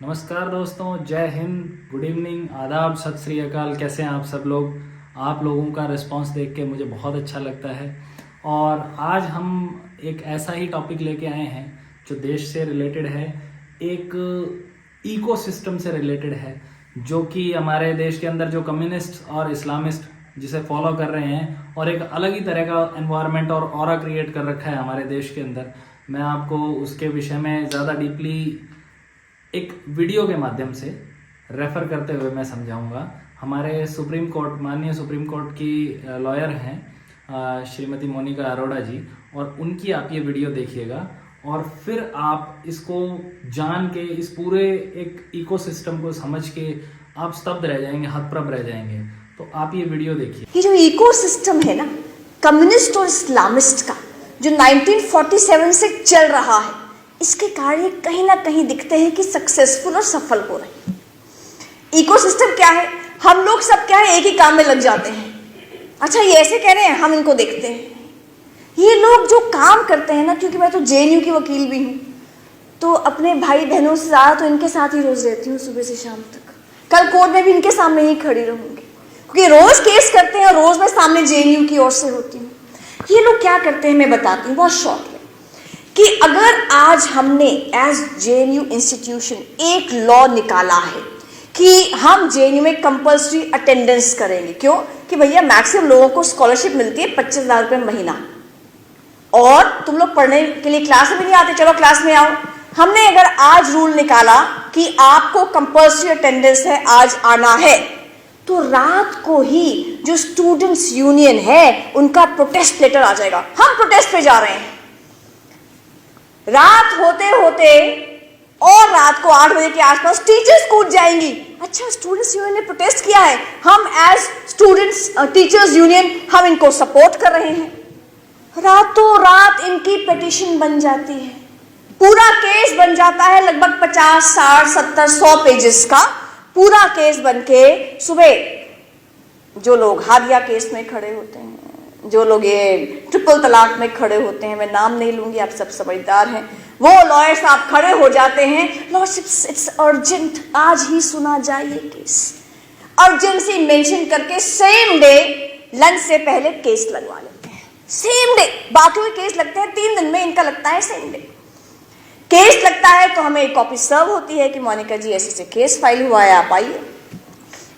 नमस्कार दोस्तों, जय हिंद, गुड इवनिंग, आदाब, सत श्री अकाल। कैसे हैं आप सब लोग? आप लोगों का रिस्पांस देख के मुझे बहुत अच्छा लगता है। और आज हम एक ऐसा ही टॉपिक लेके आए हैं जो देश से रिलेटेड है, एक इकोसिस्टम से रिलेटेड है, जो कि हमारे देश के अंदर जो कम्युनिस्ट और इस्लामिस्ट जिसे फॉलो कर रहे हैं और एक अलग ही तरह का एनवायरनमेंट और ऑरा क्रिएट कर रखा है हमारे देश के अंदर। मैं आपको उसके विषय में ज़्यादा डीपली एक वीडियो के माध्यम से रेफर करते हुए मैं समझाऊंगा। हमारे सुप्रीम कोर्ट, माननीय सुप्रीम कोर्ट की लॉयर हैं श्रीमती मोनिका अरोड़ा जी, और उनकी आप ये वीडियो देखिएगा और फिर आप इसको जान के, इस पूरे एक इकोसिस्टम को समझ के आप स्तब्ध रह जाएंगे, हतप्रभ रह जाएंगे। तो आप ये वीडियो देखिए। ये जो इकोसिस्टम है ना, कम्युनिस्ट और इस्लामिस्ट का, जो 1947 से चल रहा है, इसके कार्य कहीं ना कहीं दिखते हैं कि सक्सेसफुल और सफल हो रहे हैं। इकोसिस्टम क्या है? हम लोग सब क्या है, एक ही काम में लग जाते हैं। अच्छा, ये ऐसे कह रहे हैं, हम इनको देखते हैं। ये लोग जो काम करते हैं ना, क्योंकि मैं तो जेएनयू की वकील भी हूँ, तो अपने भाई बहनों से ज़्यादा तो इनके साथ ही रोज रहती हूँ, सुबह से शाम तक। कल कोर्ट में भी इनके सामने ही खड़ी रहूंगी, क्योंकि रोज केस करते हैं और रोज मैं सामने जेएनयू की ओर से होती हूँ। ये लोग क्या करते हैं मैं बताती हूँ बहुत शॉर्ट में, कि अगर आज हमने एज जेएनयू इंस्टीट्यूशन एक लॉ निकाला है कि हम जेएनयू में कंपल्सरी अटेंडेंस करेंगे। क्यों? कि भैया मैक्सिमम लोगों को स्कॉलरशिप मिलती है 25,000 रुपये महीना, और तुम लोग पढ़ने के लिए क्लास में नहीं आते, चलो क्लास में आओ। हमने अगर आज रूल निकाला कि आपको कंपल्सरी अटेंडेंस है, आज आना है, तो रात को ही जो स्टूडेंट्स यूनियन है उनका प्रोटेस्ट लेटर आ जाएगा, हम प्रोटेस्ट पे जा रहे हैं। रात होते होते और रात को 8 बजे के आसपास टीचर्स कूद जाएंगी। अच्छा, स्टूडेंट्स यूनियन ने प्रोटेस्ट किया है, हम एज स्टूडेंट्स टीचर्स यूनियन हम इनको सपोर्ट कर रहे हैं। रातों रात इनकी पिटीशन बन जाती है, पूरा केस बन जाता है, लगभग 50, 60, 70, 100 पेजेस का पूरा केस बन के सुबह जो लोग हादिया केस में खड़े होते हैं, जो लोग ये ट्रिपल तलाक में खड़े होते हैं, मैं नाम नहीं लूंगी, आप सब समझदार हैं, वो लॉयर साहब खड़े हो जाते हैं, लॉर्डशिप्स इट्स अर्जेंट, आज ही सुना जाए ये केस। अर्जेंसी मेंशन करके सेम डे लंच से पहले केस लगवा लेते हैं। सेम डे, बाकी के केस लगते हैं 3 दिन में, इनका लगता है सेम डे। केस लगता है तो हमें एक कॉपी सर्व होती है कि मोनिका जी ऐसे केस फाइल हुआ है, आप आइए।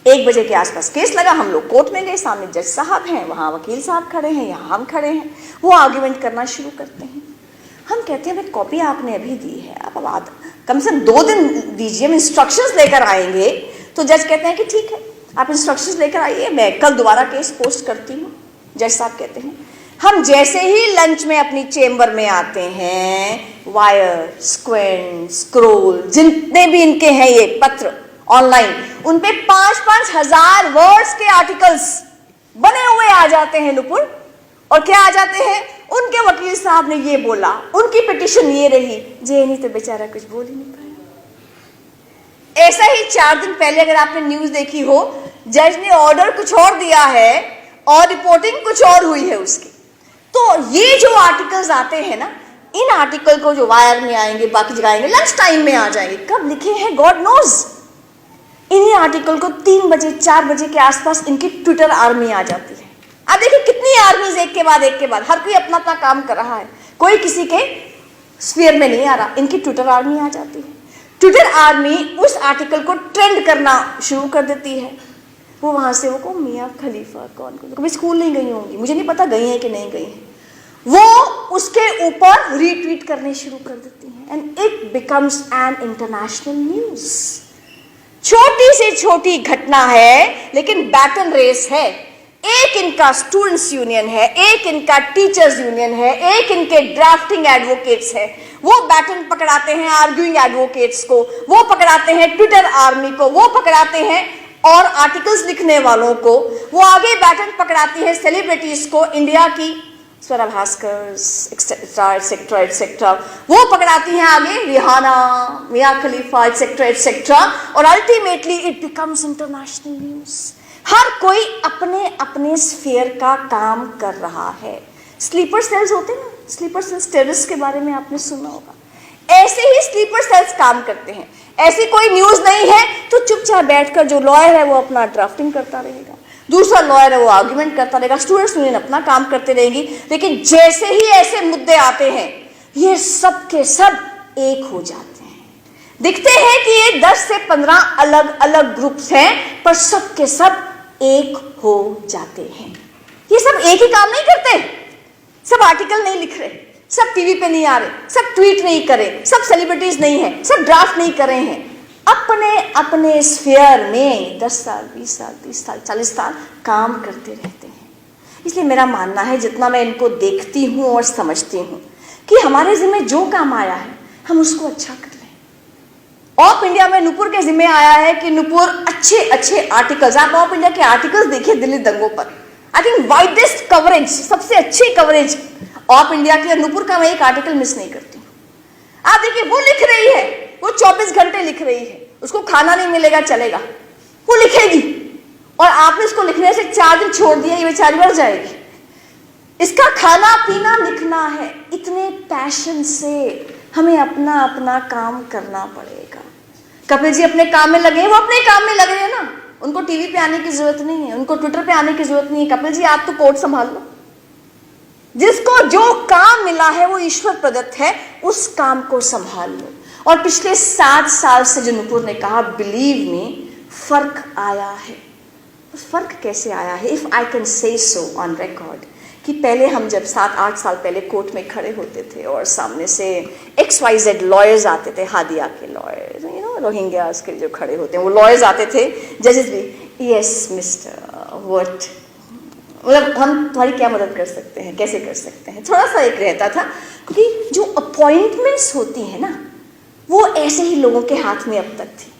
1 बजे के आसपास केस लगा, हम लोग कोर्ट में गए, सामने जज साहब हैं, वहाँ वकील साहब खड़े हैं, यहाँ हम खड़े हैं, वो आर्ग्यूमेंट करना शुरू करते हैं। हम कहते हैं भाई कॉपी आपने अभी दी है, आप अब कम से कम 2 दिन दीजिए, हम इंस्ट्रक्शंस लेकर आएंगे। तो जज कहते हैं कि ठीक है, आप इंस्ट्रक्शंस लेकर आइए, मैं कल दोबारा केस पोस्ट करती हूँ। जज साहब कहते हैं, हम जैसे ही लंच में अपनी चेम्बर में आते हैं, वायर, स्क्वेंट, स्क्रोल, जितने भी इनके हैं ये पत्र ऑनलाइन, उन पे 5-5 हजार वर्ड्स के आर्टिकल्स बने हुए आ जाते हैं नुपुर। और क्या आ जाते हैं? उनके वकील साहब ने ये बोला, उनकी पिटीशन ये रही, जेएनयू तो बेचारा कुछ बोल ही नहीं पाया। ऐसा ही 4 दिन पहले अगर आपने न्यूज देखी हो, जज ने ऑर्डर कुछ और दिया है और रिपोर्टिंग कुछ और हुई है उसकी। तो ये जो आर्टिकल्स आते हैं ना, इन आर्टिकल को जो वायर में आएंगे, बाकी जगह आएंगे, लंच टाइम में आ जाएंगे, कब लिखे हैं गॉड नोज। इन्हीं आर्टिकल को 3 बजे 4 बजे के आसपास इनकी ट्विटर आर्मी आ जाती है। अब देखिए कितनी आर्मीज एक के बाद हर कोई अपना अपना काम कर रहा है, कोई किसी के स्फीयर में नहीं आ रहा, इनकी ट्विटर आर्मी आ जाती है। ट्विटर आर्मी उस आर्टिकल को ट्रेंड करना शुरू कर देती है। वो वहां से वो मियाँ खलीफा कौन कभी स्कूल नहीं गई होंगी, मुझे नहीं पता गई है कि नहीं गई है, वो उसके ऊपर रीट्वीट करने शुरू कर देती हैं, and it becomes an international news. छोटी से छोटी घटना है, लेकिन बैटन रेस है। एक इनका स्टूडेंट्स यूनियन है, एक इनका टीचर्स यूनियन है, एक इनके ड्राफ्टिंग एडवोकेट्स है, वो बैटन पकड़ाते हैं आर्ग्यूइंग एडवोकेट्स को, वो पकड़ाते हैं ट्विटर आर्मी को, वो पकड़ाते हैं और आर्टिकल्स लिखने वालों को, वो आगे बैटन पकड़ाती है सेलिब्रिटीज को, इंडिया की Swara Bhaskar etcetera etcetera etcetera, वो पकड़ाती हैं आगे Rihanna, Mia Khalifa etcetera etcetera, और ultimately it becomes international news. हर कोई अपने अपने स्फीयर का काम कर रहा है। स्लीपर सेल्स होते हैं ना, स्लीपर सेल्स टेररिस्ट के बारे में आपने सुना होगा। ऐसे ही स्लीपर सेल्स काम करते हैं। ऐसी कोई न्यूज नहीं है तो चुपचाप बैठकर जो लॉयर है वो अपना ड्राफ्टिंग करता रहेगा, दूसरा लॉयर है वो आर्ग्यूमेंट करता रहेगा, स्टूडेंट्स यूनियन अपना काम करते रहेंगी। लेकिन जैसे ही ऐसे मुद्दे आते हैं ये सब के सब एक हो जाते हैं। दिखते हैं कि ये 10 से 15 अलग अलग ग्रुप्स हैं पर सब के सब एक हो जाते हैं। ये सब एक ही काम नहीं करते, सब आर्टिकल नहीं लिख रहे, सब टीवी पे नहीं आ रहे, सब ट्वीट नहीं करे, सब सेलिब्रिटीज नहीं है, सब ड्राफ्ट नहीं कर रहे हैं, अपने अपने स्फीयर में 10 साल 20 साल 30 साल 40 साल काम करते रहते हैं। इसलिए मेरा मानना है जितना मैं इनको देखती हूँ और समझती हूँ कि हमारे जिम्मे जो काम आया है हम उसको अच्छा कर लें। ऑफ इंडिया में नुपुर के जिम्मे आया है कि नुपुर अच्छे अच्छे आर्टिकल्स, आप ऑफ इंडिया के आर्टिकल्स देखिए दिल्ली दंगों पर, आई थिंक वाइडेस्ट कवरेज, सबसे अच्छी कवरेज ऑफ इंडिया की, और नुपुर का मैं एक आर्टिकल मिस नहीं करती हूँ। आप देखिए वो लिख रही है, वो 24 घंटे लिख रही है, उसको खाना नहीं मिलेगा चलेगा, वो लिखेगी, और आपने इसको लिखने से 4 दिन छोड़ दिया, ये बेचारी मर जाएगी। इसका खाना पीना लिखना है, इतने पैशन से हमें अपना अपना काम करना पड़ेगा। कपिल जी अपने काम में लगे हैं, वो अपने काम में लगे हैं ना, उनको टीवी पे आने की जरूरत नहीं है, उनको ट्विटर पे आने की जरूरत नहीं है। कपिल जी आप तो कोर्ट संभाल लो, जिसको जो काम मिला है वो ईश्वर प्रदत्त है, उस काम को संभाल लो। और पिछले 7 साल से जो नुपुर ने कहा, बिलीव मी, फर्क आया है। फर्क कैसे आया है? If I can say so on record, कि पहले हम जब 7-8 साल पहले कोर्ट में खड़े होते थे और सामने से XYZ लॉयर्स आते थे, हादिया के लॉयर्स, यू नो रोहिंग्यास के जो खड़े होते हैं वो लॉयर्स आते थे, जजेस भी, यस मिस्टर व्हाट, मतलब हम तुम्हारी क्या मदद कर सकते हैं, कैसे कर सकते हैं, थोड़ा सा एक रहता था। क्योंकि जो अपॉइंटमेंट्स होती है ना वो ऐसे ही लोगों के हाथ में अब तक थी।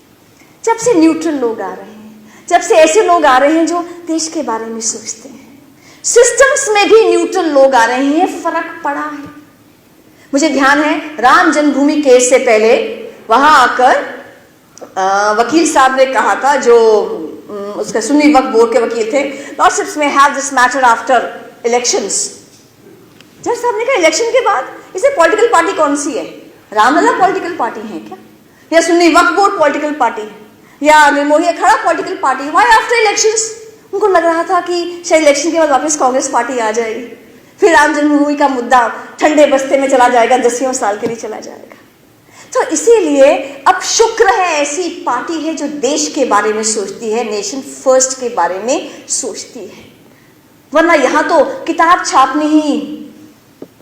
जब से न्यूट्रल लोग आ रहे हैं, जब से ऐसे लोग आ रहे हैं जो देश के बारे में सोचते हैं, सिस्टम्स में भी न्यूट्रल लोग आ रहे हैं, फर्क पड़ा है। मुझे ध्यान है राम जन्मभूमि केस से पहले वहां आकर वकील साहब ने कहा था, जो उसका सुन्नी वक्फ बोर्ड के वकील थे, लॉर्डशिप्स में have this matter after elections. जज साहब ने कहा इलेक्शन के बाद इसे पॉलिटिकल पार्टी कौन सी है? रामलला पॉलिटिकल पार्टी है क्या, या सुन्नी वक्फ बोर्ड पॉलिटिकल पार्टी है, या निर्मोही अखाड़ा पॉलिटिकल पार्टी है? Why after elections? उनको लग रहा था कि शायद इलेक्शन के बाद वापस कांग्रेस पार्टी आ जाएगी, फिर राम जन्मभूमि का मुद्दा ठंडे बस्ते में चला जाएगा, 10 साल के लिए चला जाएगा। तो इसीलिए अब शुक्र है ऐसी पार्टी है जो देश के बारे में सोचती है, नेशन फर्स्ट के बारे में सोचती है। वरना यहां तो किताब छापनी ही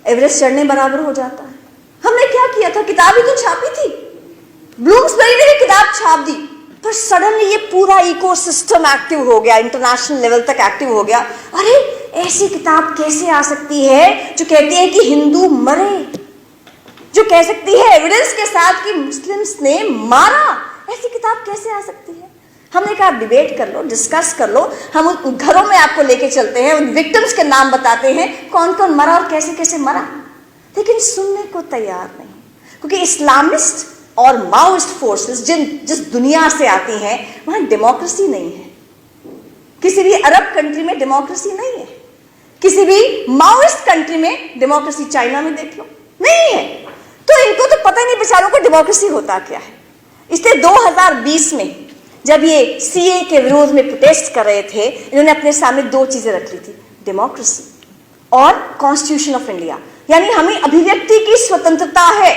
एवरेस्ट चढ़ने बराबर हो जाता है। हमने क्या किया था, किताब ही तो छापी थी, ब्लूम्सबेरी ने किताब छाप दी, पर सडनली ये पूरा इकोसिस्टम एक्टिव हो गया, इंटरनेशनल लेवल तक एक्टिव हो गया। अरे ऐसी किताब कैसे आ सकती है जो कहती है कि हिंदू मरे, जो कह सकती है एविडेंस के साथ कि मुस्लिम्स ने मारा, ऐसी किताब कैसे आ सकती है? हमने कहा डिबेट कर लो, डिस्कस कर लो, हम उन घरों में आपको लेके चलते हैं, उन विक्टिम्स के नाम बताते हैं कौन कौन मरा और कैसे कैसे मरा। लेकिन सुनने को तैयार नहीं, क्योंकि इस्लामिस्ट और माओइस्ट फोर्सेस जिस दुनिया से आती हैं वहां डेमोक्रेसी नहीं है। किसी भी अरब कंट्री में डेमोक्रेसी नहीं है, किसी भी माओइस्ट कंट्री में डेमोक्रेसी, चाइना में देख लो, नहीं है। तो इनको तो पता ही नहीं बेचारों को डेमोक्रेसी होता क्या है। इसलिए 2020 में जब ये सीए के विरोध में प्रोटेस्ट कर रहे थे, इन्होंने अपने सामने 2 चीजें रख ली थी, डेमोक्रेसी और कॉन्स्टिट्यूशन ऑफ इंडिया। यानी हमें अभिव्यक्ति की स्वतंत्रता है,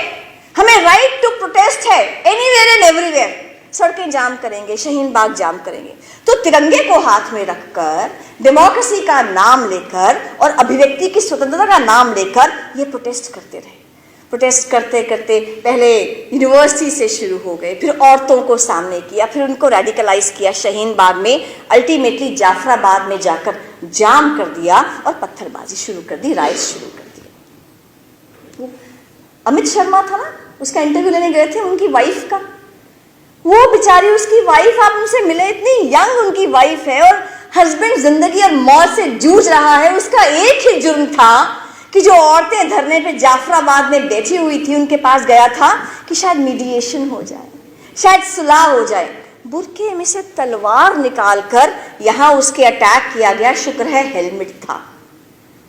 हमें राइट टू प्रोटेस्ट है, एनीवेयर एंड एवरीवेयर। सड़कें जाम करेंगे, शाहीन बाग जाम करेंगे। तो तिरंगे को हाथ में रखकर, डेमोक्रेसी का नाम लेकर और अभिव्यक्ति की स्वतंत्रता का नाम लेकर ये प्रोटेस्ट करते रहे। प्रोटेस्ट करते करते पहले यूनिवर्सिटी से शुरू हो गए, फिर औरतों को सामने किया, फिर उनको रेडिकलाइज किया शाहीन बाग में, अल्टीमेटली जाफराबाद में जाकर जाम कर दिया और पत्थरबाजी शुरू कर दी, राइट्स शुरू कर दिया। अमित शर्मा था ना, उसका इंटरव्यू लेने गए थे उनकी वाइफ का, वो बेचारी उसकी वाइफ, आप उनसे मिले, इतनी यंग उनकी वाइफ है और हस्बैंड जिंदगी और मौत से जूझ रहा है। उसका एक ही जुर्म था कि जो औरतें धरने पे जाफराबाद में बैठी हुई थी उनके पास गया था कि शायद मीडिएशन हो जाए, शायद सुलह हो जाए। बुरके में से तलवार निकालकर यहां उसके अटैक किया गया, शुक्र है हेलमेट था।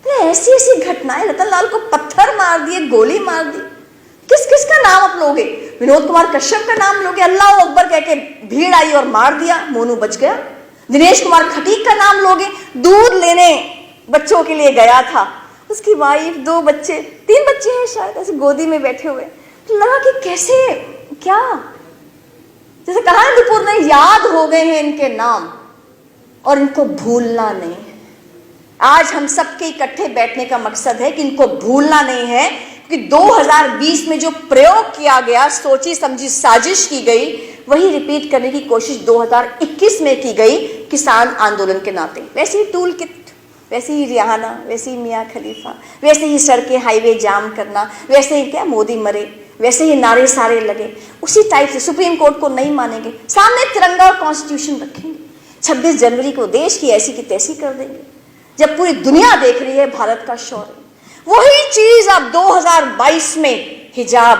तो ऐसी ऐसी घटनाएं, रतन लाल को पत्थर मार दिए, गोली मार दी, किस किस का नाम आप लोगे? विनोद कुमार कश्यप का नाम लोगे? अल्लाह अकबर कह के भीड़ आई और मार दिया, मोनू बच गया। दिनेश कुमार खटीक का नाम लोगे? दूध लेने बच्चों के लिए गया था, उसकी वाइफ, 2 बच्चे, 3 बच्चे हैं शायद, ऐसे गोदी में बैठे हुए। तो लगा कि कैसे, क्या, जैसे कहानीपुर में याद हो गए हैं इनके नाम और इनको भूलना नहीं है। आज हम सबके इकट्ठे बैठने का मकसद है कि इनको भूलना नहीं है, कि 2020 में जो प्रयोग किया गया, सोची समझी साजिश की गई, वही रिपीट करने की कोशिश 2021 में की गई किसान आंदोलन के नाते। वैसे ही टूल किट, वैसे ही रिहाना, वैसे ही मियाँ खलीफा, वैसे ही सड़कें हाईवे जाम करना, वैसे ही क्या मोदी मरे, वैसे ही नारे सारे लगे, उसी टाइप से सुप्रीम कोर्ट को नहीं मानेंगे, सामने तिरंगा और कॉन्स्टिट्यूशन रखेंगे, 26 जनवरी को देश की ऐसी की तैसी कर देंगे, जब पूरी दुनिया देख रही है भारत का शौर्य। वही चीज अब 2022 में हिजाब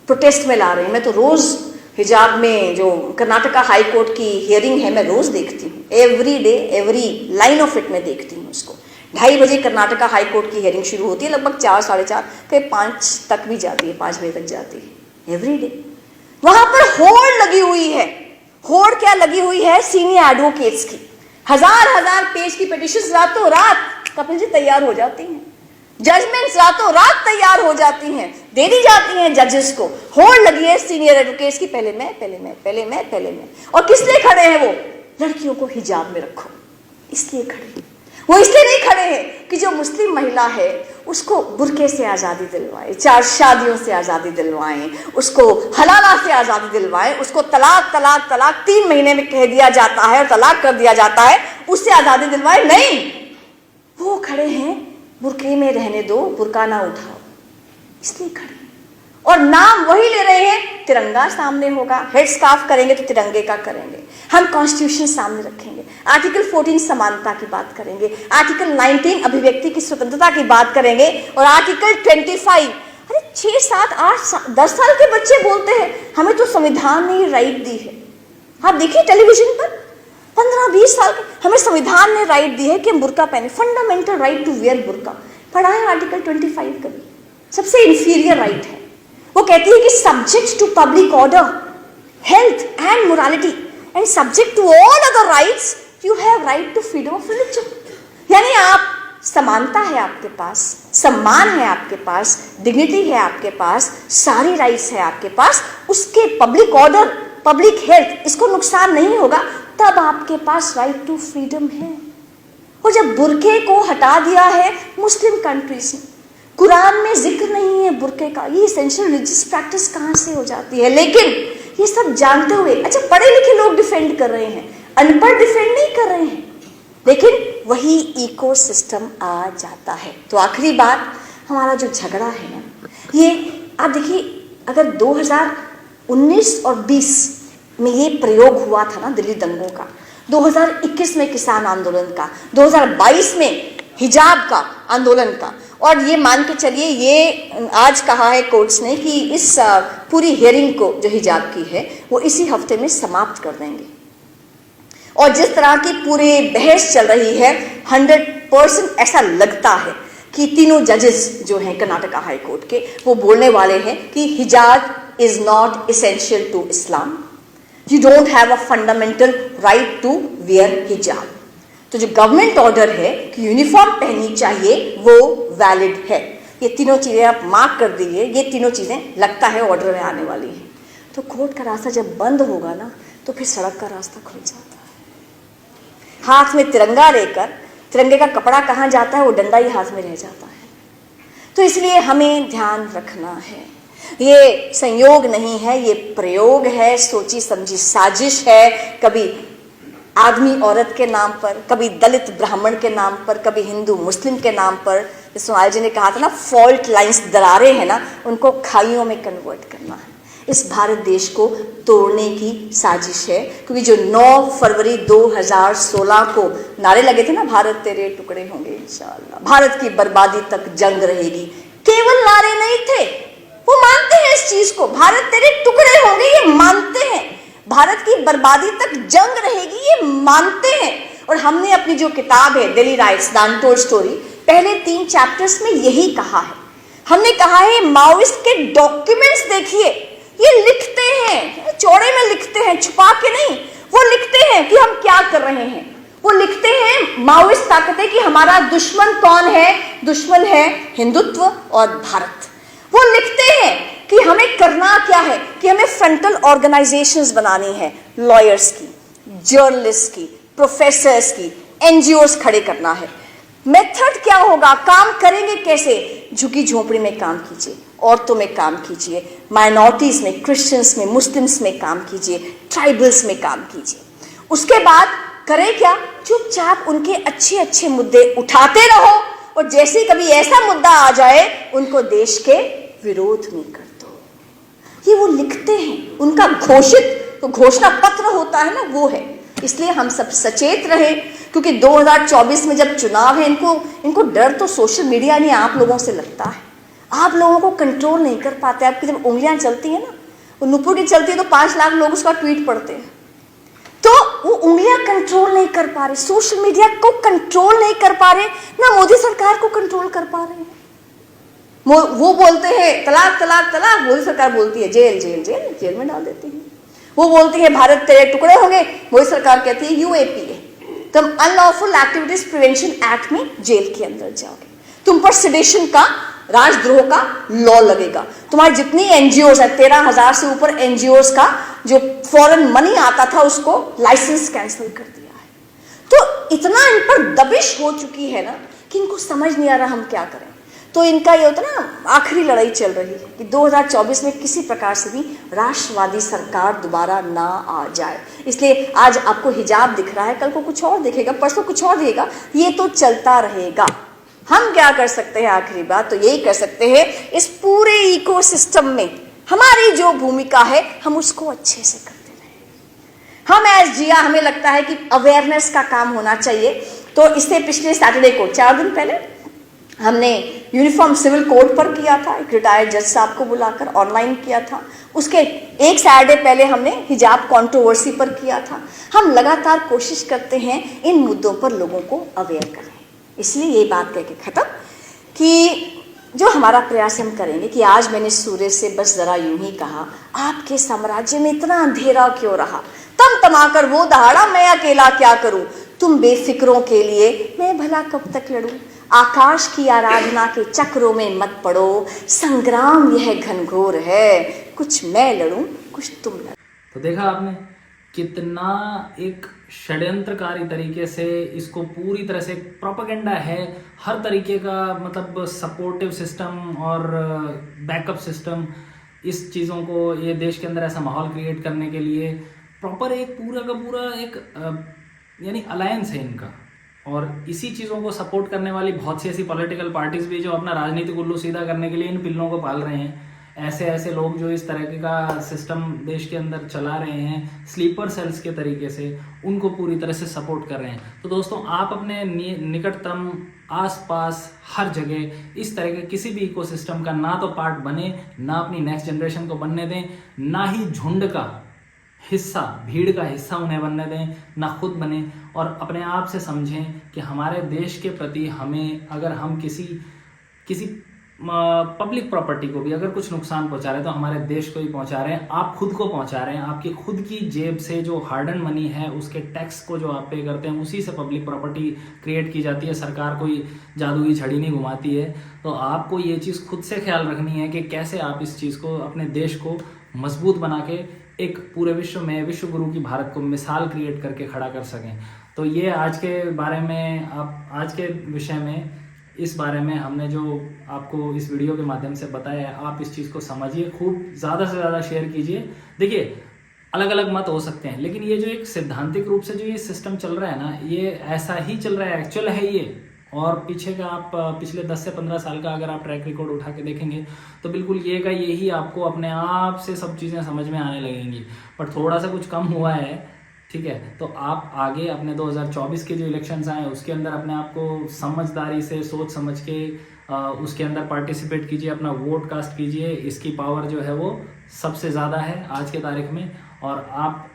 प्रोटेस्ट में ला रहे हैं। मैं तो रोज हिजाब में जो कर्नाटका हाई कोर्ट की हियरिंग है, मैं रोज देखती हूँ, every day, every line of it में देखती हूँ उसको। 2:30 बजे कर्नाटका हाई कोर्ट की हियरिंग शुरू होती है, लगभग 4, 4:30, कहीं 5 तक भी जाती है, 5 बजे तक जाती है, एवरी डे। वहां पर होड़ लगी हुई है। होड़ क्या लगी हुई है? सीनियर एडवोकेट्स की 1000 पेज की पिटिशंस रातों रात कपिल जी तैयार हो जाती हैं, जजमेंट्स रातों रात तैयार हो जाती हैं, दे दी जाती हैं जजेस को। होड़ लगी है सीनियर एडवोकेट्स की, पहले मैं। और किस लिए खड़े हैं वो? लड़कियों को हिजाब में रखो, इसलिए खड़े। वो इसलिए नहीं खड़े हैं कि जो मुस्लिम महिला है उसको बुर्के से आजादी दिलवाए, 4 शादियों से आजादी दिलवाएं, उसको हलाला से आजादी दिलवाएं, उसको तलाक 3 महीने में कह दिया जाता है और तलाक कर दिया जाता है, उससे आजादी दिलवाए। नहीं, वो खड़े हैं बुर्के में रहने दो, बुर्का ना उठाओ, इसलिए खड़े। और नाम वही ले रहे हैं, तिरंगा सामने होगा, हेड स्कार्फ करेंगे तो तिरंगे का करेंगे, हम कॉन्स्टिट्यूशन सामने रखेंगे, आर्टिकल 14 समानता की बात करेंगे, आर्टिकल 19 अभिव्यक्ति की स्वतंत्रता की बात करेंगे, और आर्टिकल 25, अरे 6, 7, 8, 10 साल के बच्चे बोलते हैं हमें तो संविधान ने राइट दी है। आप देखिए टेलीविजन पर 15-20 साल के, हमें संविधान ने राइट दी है कि हम बुर्का पहने, फंडामेंटल राइट टू वियर बुर्का। पढ़ा है आर्टिकल 25 कभी? सबसे इंफीरियर राइट है। वो कहती है कि subject to public order, health and morality and subject to all other rights you have right to freedom of religion. यानी आप, समानता है आपके पास, सम्मान है आपके पास, डिग्निटी है आपके पास, सारी राइट्स है आपके पास, उसके पब्लिक ऑर्डर, पब्लिक हेल्थ, इसको नुकसान नहीं होगा, तब आपके पास राइट टू फ्रीडम है। और जब बुर्के को हटा दिया है मुस्लिम कंट्रीज ने, कुरान में जिक्र नहीं है बुर्के का, ये एसेंशियल रिलीजियस प्रैक्टिस कहाँ से हो जाती है? लेकिन ये सब जानते हुए, अच्छा पढ़े लिखे लोग डिफेंड कर रहे हैं, अनपढ़ डिफेंड नहीं कर रहे हैं, लेकिन वही इकोसिस्टम आ जाता है। तो आखिरी बात, हमारा जो झगड़ा है ना, ये आप देखिए, अगर 2019 और 20 में ये प्रयोग हुआ था ना दिल्ली दंगों का, 2021 में किसान आंदोलन का, 2022 में हिजाब का आंदोलन का, और ये मान के चलिए, ये आज कहा है कोर्ट्स ने कि इस पूरी हियरिंग को जो हिजाब की है वो इसी हफ्ते में समाप्त कर देंगे। और जिस तरह की पूरी बहस चल रही है, 100% ऐसा लगता है कि तीनों जजेस जो हैं कर्नाटका हाई कोर्ट के, वो बोलने वाले हैं कि hijab is not essential to Islam, you don't have a fundamental right to wear hijab. तो जो गवर्नमेंट ऑर्डर है कि यूनिफॉर्म पहननी चाहिए, वो वैलिड है। ये तीनों चीजें आप मार्क कर दीजिए, ये तीनों चीजें लगता है ऑर्डर में आने वाली हैं। तो कोर्ट का रास्ता जब बंद होगा ना, तो फिर सड़क का रास्ता खुल जाता है। हाथ में तिरंगा लेकर, तिरंगे का कपड़ा कहाँ जाता है, वो डंडा ही हाथ में रह जाता है। तो इसलिए हमें ध्यान रखना है, ये संयोग नहीं है, ये प्रयोग है, सोची समझी साजिश है, कभी आदमी औरत के नाम पर, कभी दलित ब्राह्मण के नाम पर, कभी हिंदू मुस्लिम के नाम पर। सोनाल जी ने कहा था ना, फॉल्ट लाइंस, दरारें हैं ना, उनको खाइयों में कन्वर्ट करना है। इस भारत देश को तोड़ने की साजिश है, क्योंकि जो 9 फरवरी 2016 को नारे लगे थे ना, भारत तेरे टुकड़े होंगे इंशाअल्लाह, भारत की बर्बादी तक जंग रहेगी, केवल नारे नहीं थे, वो मानते हैं इस चीज को, भारत तेरे टुकड़े होंगे ये मानते हैं, भारत की बर्बादी तक जंग रहेगी ये मानते हैं। और हमने अपनी जो किताब है Delhi rights the untold story, पहले 3 चैप्टर्स में यही कहा है। हमने कहा है माओइस्ट के डॉक्यूमेंट्स देखिए, ये लिखते हैं, चौड़े में लिखते हैं, छुपा के नहीं, वो लिखते हैं कि हम क्या कर रहे हैं। वो लिखते हैं माओइस्ट ताकतें कि हमारा दुश्मन कौन है, दुश्मन है हिंदुत्व और भारत। वो लिखते हैं कि हमें करना क्या है, कि हमें फ्रंटल ऑर्गेनाइजेशंस बनानी है, लॉयर्स की, जर्नलिस्ट की, प्रोफेसर्स की, एनजीओस खड़े करना है। मेथड क्या होगा, काम करेंगे कैसे, झुकी झोपड़ी में काम कीजिए, औरतों में काम कीजिए, माइनॉरिटीज में, क्रिश्चियंस में, मुस्लिम्स में काम कीजिए, ट्राइबल्स में काम कीजिए। उसके बाद करें क्या, चुपचाप उनके अच्छे अच्छे मुद्दे उठाते रहो, और जैसे कभी ऐसा मुद्दा आ जाए उनको देश के विरोध में कर दो। ये वो लिखते हैं, उनका घोषित तो घोषणा पत्र होता है ना, वो है। इसलिए हम सब सचेत रहे, क्योंकि 2024 में जब चुनाव है, इनको डर तो सोशल मीडिया नहीं आप लोगों से लगता है। आप लोगों को कंट्रोल नहीं कर पाते। आपकी जब उंगलियां चलती है ना, वो नुपुर की चलती है तो 5 लाख लोग उसका ट्वीट पढ़ते हैं, तो वो उंगलियां कंट्रोल नहीं कर पा रहे, सोशल मीडिया को कंट्रोल नहीं कर पा रहे, ना मोदी सरकार को कंट्रोल कर पा रहे हैं। वो बोलते हैं तलाक तलाक तलाक, मोदी सरकार बोलती है जेल जेल जेल, जेल में डाल देती है। वो बोलती है भारत तेरे टुकड़े होंगे, मोदी सरकार कहती है यूएपीए, तुम अनलॉफुल एक्टिविटीज प्रिवेंशन एक्ट में जेल के अंदर जाओगे, तुम पर सेडिशन का, राजद्रोह का लॉ लगेगा, तुम्हारी जितनी एनजीओस है, 13,000 से ऊपर एनजीओस का जो फॉरेन मनी आता था उसको लाइसेंस कैंसिल कर दिया है। तो इतना इन पर दबिश हो चुकी है ना कि इनको समझ नहीं आ रहा हम क्या करें। तो इनका ये होता ना, आखिरी लड़ाई चल रही है कि 2024 में किसी प्रकार से भी राष्ट्रवादी सरकार दोबारा ना आ जाए। इसलिए आज आपको हिजाब दिख रहा है, कल को कुछ और दिखेगा, परसों कुछ और दिखेगा, ये तो चलता रहेगा। हम क्या कर सकते हैं, आखिरी बात तो यही कर सकते हैं, इस पूरे इकोसिस्टम में हमारी जो भूमिका है हम उसको अच्छे से करते रहें। हम एज जिया, हमें लगता है कि अवेयरनेस का काम होना चाहिए। तो इससे पिछले सैटरडे को 4 दिन पहले हमने यूनिफॉर्म सिविल कोड पर किया था, एक रिटायर्ड जज साहब को बुलाकर ऑनलाइन किया था। उसके एक सैटरडे पहले हमने हिजाब कंट्रोवर्सी पर किया था। हम लगातार कोशिश करते हैं इन मुद्दों पर लोगों को अवेयर करें। इसलिए ये बात कह के ख़त्म कि जो हमारा प्रयास हम करेंगे कि आज मैंने सूर्य से बस ज़रा यूं ही कहा, आपके साम्राज्य में इतना अंधेरा क्यों रहा, तम तमाकर वो दहाड़ा, मैं अकेला क्या करूं, तुम बेफिक्रों के लिए मैं भला कब तक लड़ूं, आकाश की आराधना के चक्रों में मत पड़ो, संग्राम यह घनघोर है, कुछ मैं लड़ूं कुछ तुम लड़ो। तो देखा आपने कितना एक षड्यंत्रकारी तरीके से इसको पूरी तरह से प्रोपेगेंडा है, हर तरीके का मतलब सपोर्टिव सिस्टम और बैकअप सिस्टम, इस चीज़ों को ये देश के अंदर ऐसा माहौल क्रिएट करने के लिए प्रॉपर एक पूरा का पूरा एक यानी अलायंस है इनका। और इसी चीज़ों को सपोर्ट करने वाली बहुत सी ऐसी पॉलिटिकल पार्टीज भी जो अपना राजनीतिक उल्लू सीधा करने के लिए इन पिल्लों को पाल रहे हैं। ऐसे ऐसे लोग जो इस तरह का सिस्टम देश के अंदर चला रहे हैं स्लीपर सेल्स के तरीके से, उनको पूरी तरह से सपोर्ट कर रहे हैं। तो दोस्तों, आप अपने निकटतम आसपास हर जगह इस तरह के किसी भी इकोसिस्टम का ना तो पार्ट बने, ना अपनी नेक्स्ट जनरेशन को बनने दें, ना ही झुंड का हिस्सा, भीड़ का हिस्सा उन्हें बनने दें, ना खुद बने। और अपने आप से समझें कि हमारे देश के प्रति हमें, अगर हम किसी पब्लिक प्रॉपर्टी को भी अगर कुछ नुकसान पहुंचा रहे हैं तो हमारे देश को ही पहुंचा रहे हैं, आप खुद को पहुंचा रहे हैं। आपकी खुद की जेब से जो हार्ड एंड मनी है, उसके टैक्स को जो आप पे करते हैं, उसी से पब्लिक प्रॉपर्टी क्रिएट की जाती है। सरकार कोई जादू की छड़ी नहीं घुमाती है। तो आपको ये चीज़ खुद से ख्याल रखनी है कि कैसे आप इस चीज़ को, अपने देश को मजबूत बना के एक पूरे विश्व में विश्व गुरु की भारत को मिसाल क्रिएट करके खड़ा कर सकें। तो ये आज के बारे में, आज के विषय में, इस बारे में हमने जो आपको इस वीडियो के माध्यम से बताया है, आप इस चीज़ को समझिए, खूब ज़्यादा से ज़्यादा शेयर कीजिए। देखिए, अलग अलग मत हो सकते हैं, लेकिन ये जो एक सैद्धांतिक रूप से जो ये सिस्टम चल रहा है ना, ये ऐसा ही चल रहा है, एक्चुअल है ये। और पीछे का आप पिछले 10 से 15 साल का अगर आप ट्रैक रिकॉर्ड उठा के देखेंगे तो बिल्कुल ये का यही आपको अपने आप से सब चीज़ें समझ में आने लगेंगी। पर थोड़ा सा कुछ कम हुआ है, ठीक है। तो आप आगे अपने 2024 के जो इलेक्शंस आए उसके अंदर अपने आप को समझदारी से, सोच समझ के उसके अंदर पार्टिसिपेट कीजिए, अपना वोट कास्ट कीजिए। इसकी पावर जो है वो सबसे ज़्यादा है आज के तारीख में। और आप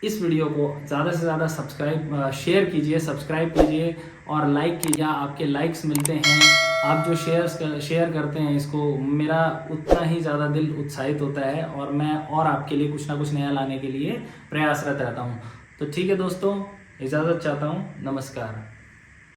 इस वीडियो को ज़्यादा से ज़्यादा शेयर कीजिए, सब्सक्राइब कीजिए और लाइक कीजिए। आपके लाइक्स मिलते हैं, आप जो शेयर करते हैं इसको, मेरा उतना ही ज़्यादा दिल उत्साहित होता है और मैं और आपके लिए कुछ ना कुछ नया लाने के लिए प्रयासरत रहता हूँ। तो ठीक है दोस्तों, इजाज़त चाहता हूँ। नमस्कार।